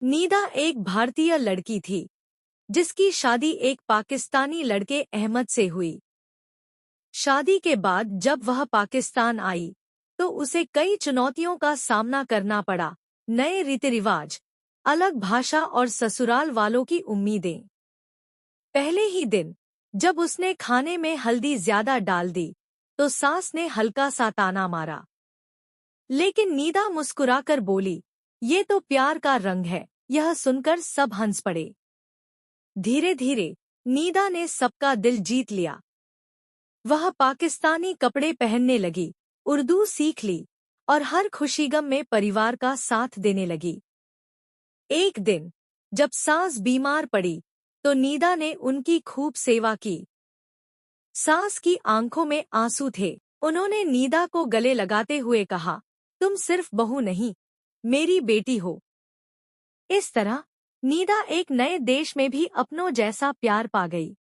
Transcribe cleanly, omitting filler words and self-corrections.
नीदा एक भारतीय लड़की थी जिसकी शादी एक पाकिस्तानी लड़के अहमद से हुई। शादी के बाद जब वह पाकिस्तान आई तो उसे कई चुनौतियों का सामना करना पड़ा। नए रीति रिवाज, अलग भाषा और ससुराल वालों की उम्मीदें। पहले ही दिन जब उसने खाने में हल्दी ज्यादा डाल दी तो सास ने हल्का सा ताना मारा, लेकिन नीदा मुस्कुराकर बोली, ये तो प्यार का रंग है। यह सुनकर सब हंस पड़े। धीरे धीरे नीदा ने सबका दिल जीत लिया। वह पाकिस्तानी कपड़े पहनने लगी, उर्दू सीख ली और हर खुशीगम में परिवार का साथ देने लगी। एक दिन जब सास बीमार पड़ी तो नीदा ने उनकी खूब सेवा की। सास की आंखों में आंसू थे। उन्होंने नीदा को गले लगाते हुए कहा, तुम सिर्फ बहू नहीं, मेरी बेटी हो। इस तरह नीदा एक नए देश में भी अपनों जैसा प्यार पा गई।